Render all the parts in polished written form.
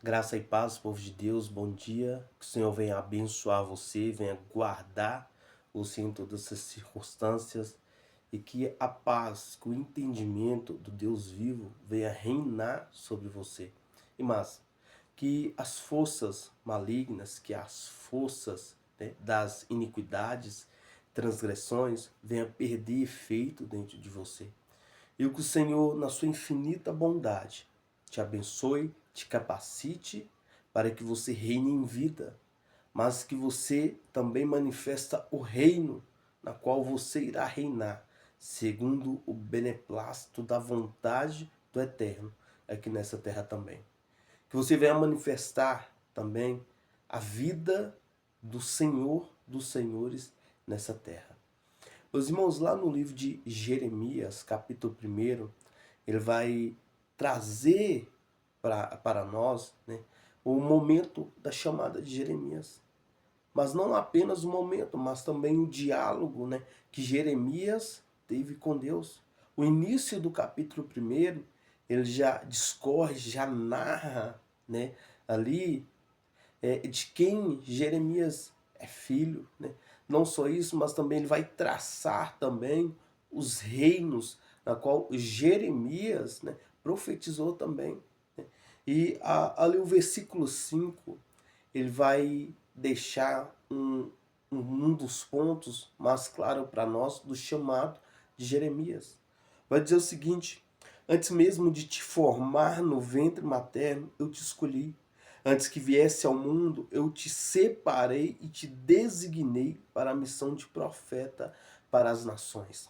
Graça e paz, povo de Deus, bom dia. Que o Senhor venha abençoar você, venha guardar você em todas essas circunstâncias e que a paz, que o entendimento do Deus vivo venha reinar sobre você. E mais, que as forças malignas, que as forças, das iniquidades, transgressões, venham perder efeito dentro de você. E que o Senhor, na sua infinita bondade, te abençoe, te capacite para que você reine em vida, mas que você também manifesta o reino na qual você irá reinar, segundo o beneplácito da vontade do Eterno, aqui nessa terra também. Que você venha manifestar também a vida do Senhor dos Senhores nessa terra. Meus irmãos, lá no livro de Jeremias, capítulo 1, ele vai trazer para nós, né, o momento da chamada de Jeremias. Mas não apenas o momento, mas também o diálogo, né, que Jeremias teve com Deus. O início do capítulo 1, ele já discorre, já narra, né, ali de quem Jeremias é filho, né? Não só isso, mas também ele vai traçar também os reinos na qual Jeremias, né, profetizou também, né? E ali o versículo 5 ele vai deixar um dos pontos mais claro para nós do chamado de Jeremias. Vai dizer o seguinte: antes mesmo de te formar no ventre materno, eu te escolhi. Antes que viesse ao mundo, eu te separei e te designei para a missão de profeta para as nações.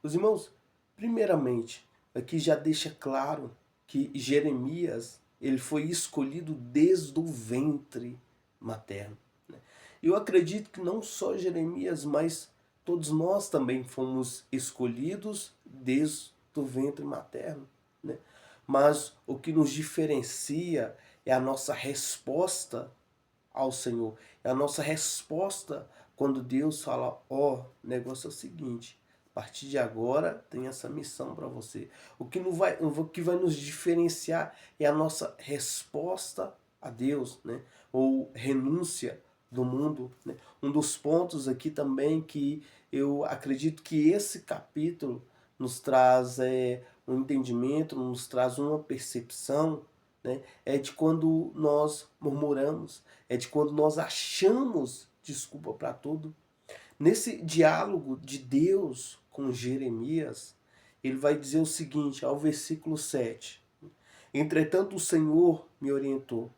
Meus irmãos, primeiramente, aqui já deixa claro que Jeremias ele foi escolhido desde o ventre materno, né? Eu acredito que não só Jeremias, mas todos nós também fomos escolhidos desde o ventre materno, né? Mas o que nos diferencia é a nossa resposta ao Senhor. É a nossa resposta quando Deus fala: ó, o negócio é o seguinte, a partir de agora tem essa missão para você. O que vai nos diferenciar é a nossa resposta a Deus, né? Ou renúncia do mundo, né? Um dos pontos aqui também que eu acredito que esse capítulo nos traz um entendimento, nos traz uma percepção, né? É de quando nós murmuramos, é de quando nós achamos desculpa para tudo. Nesse diálogo de Deus com Jeremias, ele vai dizer o seguinte, ao versículo 7. Entretanto o Senhor me orientou: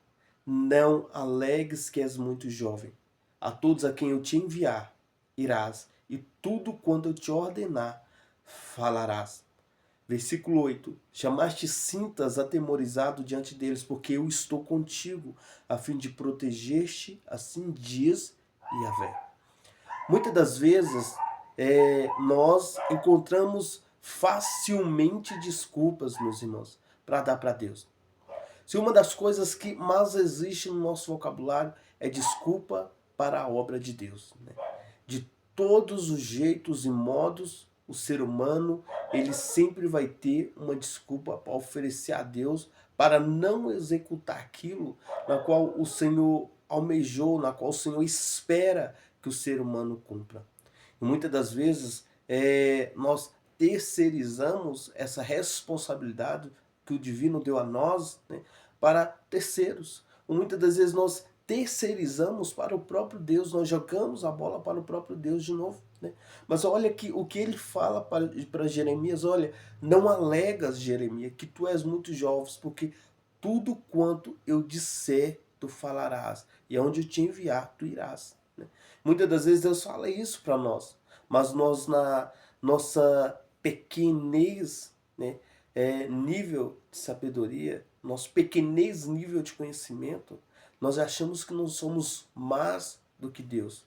não alegues que és muito jovem. A todos a quem eu te enviar, irás, e tudo quanto eu te ordenar, falarás. Versículo 8. Jamais te sintas atemorizado diante deles, porque eu estou contigo, a fim de proteger-te, assim diz Yahvé. Muitas das vezes nós encontramos facilmente desculpas, meus irmãos, para dar para Deus. Se uma das coisas que mais existe no nosso vocabulário é desculpa para a obra de Deus, né? De todos os jeitos e modos, o ser humano ele sempre vai ter uma desculpa para oferecer a Deus para não executar aquilo na qual o Senhor almejou, na qual o Senhor espera que o ser humano cumpra. E muitas das vezes nós terceirizamos essa responsabilidade que o divino deu a nós, né, para terceiros. Muitas das vezes nós terceirizamos para o próprio Deus, nós jogamos a bola para o próprio Deus de novo, né? Mas olha que o que ele fala para Jeremias: olha, não alegas, Jeremias, que tu és muito jovem, porque tudo quanto eu disser, tu falarás, e aonde eu te enviar, tu irás, né? Muitas das vezes Deus fala isso para nós, mas nós na nossa pequenez, né, nível de sabedoria, nosso pequenez nível de conhecimento, nós achamos que não somos mais do que Deus.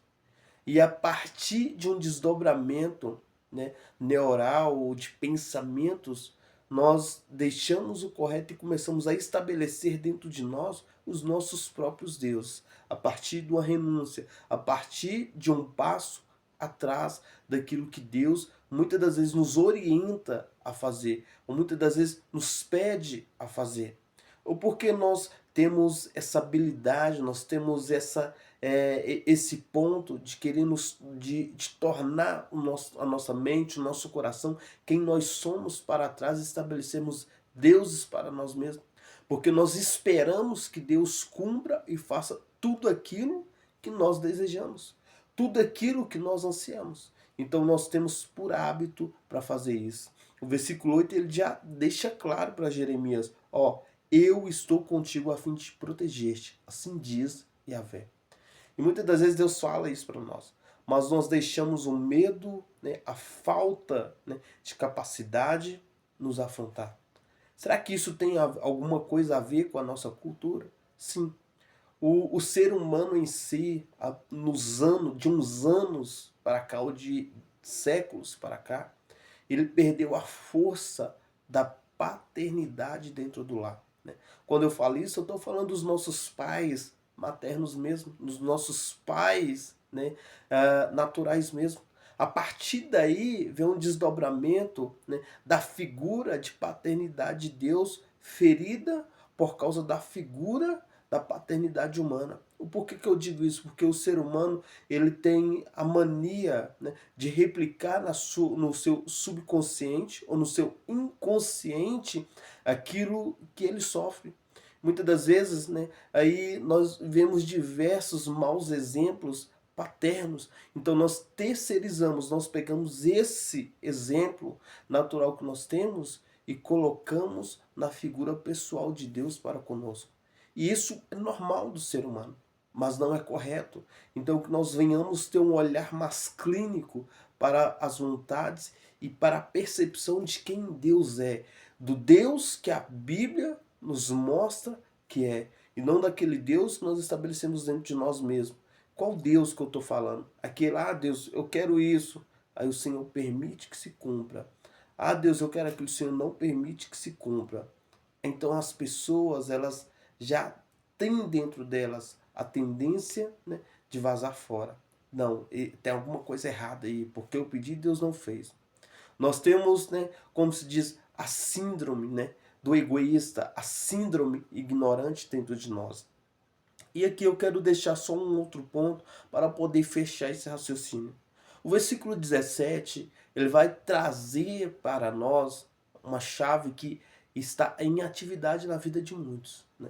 E a partir de um desdobramento, né, neural ou de pensamentos, nós deixamos o correto e começamos a estabelecer dentro de nós os nossos próprios deuses, a partir de uma renúncia, a partir de um passo atrás daquilo que Deus muitas das vezes nos orienta a fazer, ou muitas das vezes nos pede a fazer. Ou porque nós temos essa habilidade, nós temos esse ponto de querer de tornar a nossa mente, o nosso coração, quem nós somos para trás, estabelecermos deuses para nós mesmos. Porque nós esperamos que Deus cumpra e faça tudo aquilo que nós desejamos, tudo aquilo que nós ansiamos. Então nós temos por hábito para fazer isso. O versículo 8 ele já deixa claro para Jeremias, ó, eu estou contigo a fim de te proteger-te, assim diz Yahvé. E muitas das vezes Deus fala isso para nós, mas nós deixamos o medo, né, a falta, né, de capacidade nos afrontar. Será que isso tem alguma coisa a ver com a nossa cultura? Sim. O ser humano em si, de uns anos para cá, ou de séculos para cá, ele perdeu a força da paternidade dentro do lar, né? Quando eu falo isso, eu estou falando dos nossos pais maternos mesmo, dos nossos pais, né, naturais mesmo. A partir daí vem um desdobramento, né, da figura de paternidade de Deus ferida por causa da figura da paternidade humana. Por que eu digo isso? Porque o ser humano ele tem a mania, né, de replicar no seu subconsciente ou no seu inconsciente aquilo que ele sofre. Muitas das vezes, né, aí nós vemos diversos maus exemplos paternos. Então nós terceirizamos, nós pegamos esse exemplo natural que nós temos e colocamos na figura pessoal de Deus para conosco. E isso é normal do ser humano, mas não é correto. Então que nós venhamos ter um olhar mais clínico para as vontades e para a percepção de quem Deus é, do Deus que a Bíblia nos mostra que é, e não daquele Deus que nós estabelecemos dentro de nós mesmos. Qual Deus que eu estou falando? Aquele, Deus, eu quero isso. Aí o Senhor permite que se cumpra. Deus, eu quero aquilo, o Senhor não permite que se cumpra. Então as pessoas, elas já têm dentro delas a tendência, né, de vazar fora. Não, tem alguma coisa errada aí, porque eu pedi e Deus não fez. Nós temos, né, como se diz, a síndrome, né, do egoísta, a síndrome ignorante dentro de nós. E aqui eu quero deixar só um outro ponto para poder fechar esse raciocínio. O versículo 17, ele vai trazer para nós uma chave que está em atividade na vida de muitos, né?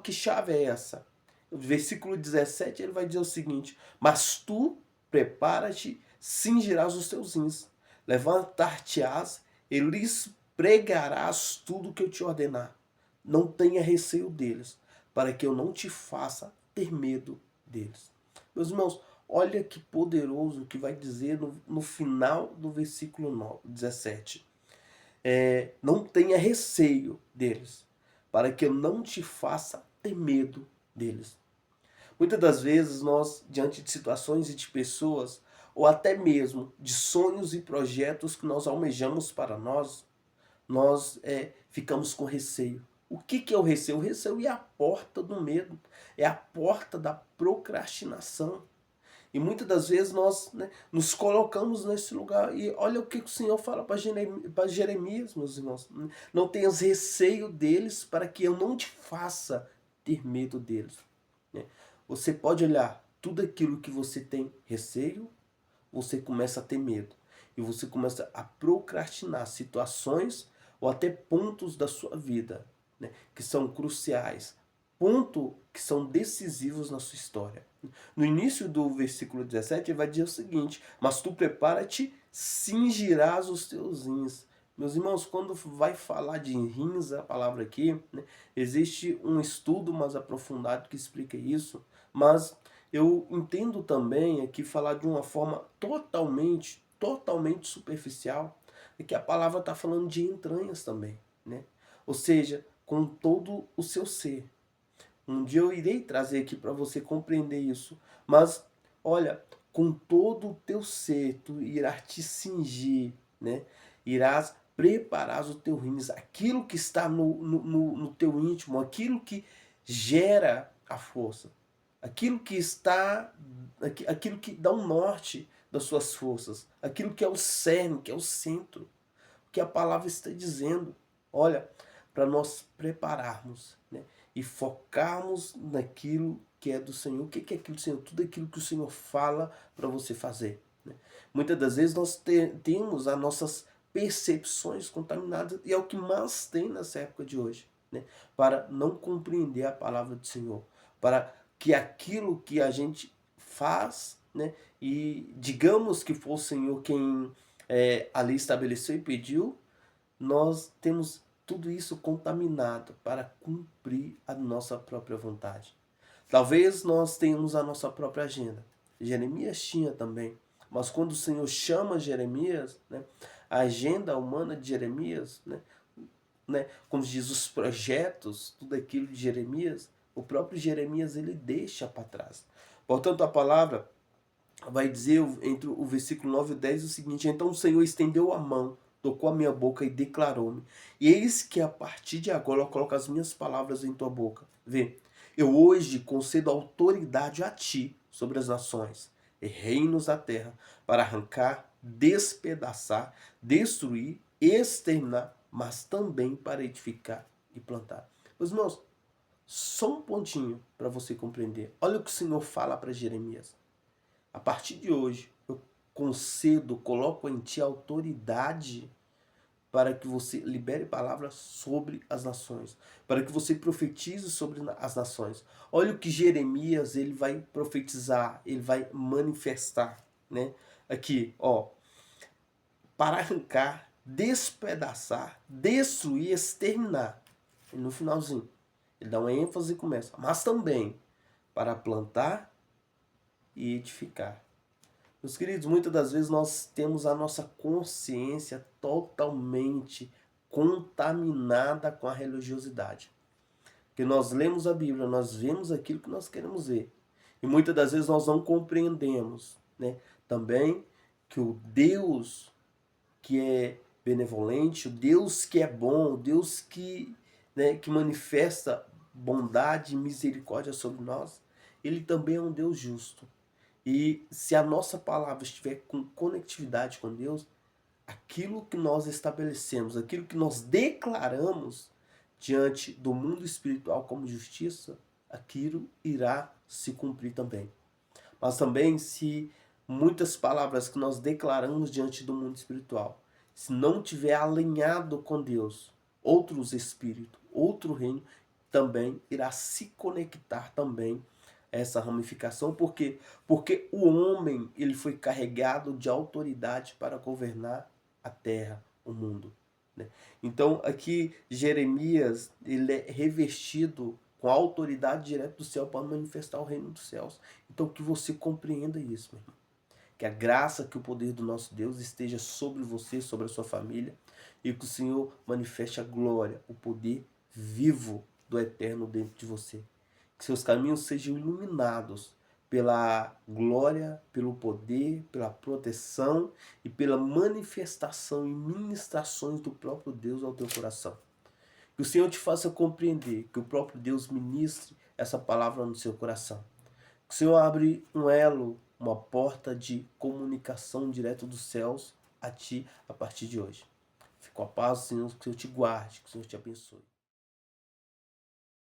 Que chave é essa? O versículo 17 ele vai dizer o seguinte: mas tu prepara-te, cingirás os teus rins, levantar-te-ás e lhes pregarás tudo que eu te ordenar. Não tenha receio deles, para que eu não te faça ter medo deles. Meus irmãos, olha que poderoso que vai dizer no final do versículo 17. Não tenha receio deles, para que eu não te faça ter medo deles. Muitas das vezes nós, diante de situações e de pessoas, ou até mesmo de sonhos e projetos que nós almejamos para nós ficamos com receio. O que é o receio? O receio é a porta do medo, é a porta da procrastinação. E muitas das vezes nós, né, nos colocamos nesse lugar. E olha o que o Senhor fala para Jeremias, meus irmãos. Não tenhas receio deles para que eu não te faça ter medo deles. Né? Você pode olhar tudo aquilo que você tem receio, você começa a ter medo. E você começa a procrastinar situações ou até pontos da sua vida, né, que são cruciais, pontos que são decisivos na sua história. No início do versículo 17, ele vai dizer o seguinte: mas tu prepara-te, cingirás os teus rins. Meus irmãos, quando vai falar de rins, a palavra aqui, né, existe um estudo mais aprofundado que explica isso, mas eu entendo também aqui falar de uma forma totalmente superficial, é que a palavra está falando de entranhas também, né? Ou seja, com todo o seu ser. Um dia eu irei trazer aqui para você compreender isso. Mas, olha, com todo o teu ser, tu irás te cingir, né? Irás preparar o teu rins, aquilo que está no teu íntimo, aquilo que gera a força, aquilo que está, aquilo que dá um norte das suas forças, aquilo que é o cerne, que é o centro, que a palavra está dizendo. Olha, para nós prepararmos, né? e focarmos naquilo que é do Senhor. O que é aquilo do Senhor? Tudo aquilo que o Senhor fala para você fazer, né? Muitas das vezes nós temos as nossas percepções contaminadas, e é o que mais tem nessa época de hoje, né? Para não compreender a palavra do Senhor, para que aquilo que a gente faz, né? E digamos que foi o Senhor quem ali estabeleceu e pediu, nós temos tudo isso contaminado para cumprir a nossa própria vontade. Talvez nós tenhamos a nossa própria agenda. Jeremias tinha também. Mas quando o Senhor chama Jeremias, né, a agenda humana de Jeremias, como diz os projetos, tudo aquilo de Jeremias, o próprio Jeremias ele deixa para trás. Portanto, a palavra vai dizer entre o versículo 9 e 10 o seguinte: então o Senhor estendeu a mão, tocou a minha boca e declarou-me: e eis que a partir de agora eu coloco as minhas palavras em tua boca. Vê, eu hoje concedo autoridade a ti sobre as nações e reinos da terra, para arrancar, despedaçar, destruir, exterminar, mas também para edificar e plantar. Meus irmãos, só um pontinho para você compreender. Olha o que o Senhor fala para Jeremias. A partir de hoje, eu concedo, coloco em ti autoridade para que você libere palavras sobre as nações, para que você profetize sobre as nações. Olha o que Jeremias ele vai profetizar, ele vai manifestar, né? Aqui, ó, para arrancar, despedaçar, destruir, exterminar. E no finalzinho, ele dá uma ênfase e começa, mas também para plantar e edificar. Meus queridos, muitas das vezes nós temos a nossa consciência totalmente contaminada com a religiosidade. Porque nós lemos a Bíblia, nós vemos aquilo que nós queremos ver. E muitas das vezes nós não compreendemos, né? Também que o Deus que é benevolente, o Deus que é bom, o Deus que manifesta bondade e misericórdia sobre nós, ele também é um Deus justo. E se a nossa palavra estiver com conectividade com Deus, aquilo que nós estabelecemos, aquilo que nós declaramos diante do mundo espiritual como justiça, aquilo irá se cumprir também. Mas também se muitas palavras que nós declaramos diante do mundo espiritual, se não tiver alinhado com Deus, outros espíritos, outro reino, também irá se conectar também essa ramificação, porque o homem ele foi carregado de autoridade para governar a terra, o mundo, né? Então aqui Jeremias ele é revestido com a autoridade direta do céu para manifestar o reino dos céus. Então que você compreenda isso, meu irmão. Que a graça, que o poder do nosso Deus esteja sobre você, sobre a sua família, e que o Senhor manifeste a glória, o poder vivo do eterno dentro de você. Que seus caminhos sejam iluminados pela glória, pelo poder, pela proteção e pela manifestação e ministrações do próprio Deus ao teu coração. Que o Senhor te faça compreender, que o próprio Deus ministre essa palavra no seu coração. Que o Senhor abre um elo, uma porta de comunicação direto dos céus a ti a partir de hoje. Fique com a paz, Senhor, que o Senhor te guarde, que o Senhor te abençoe.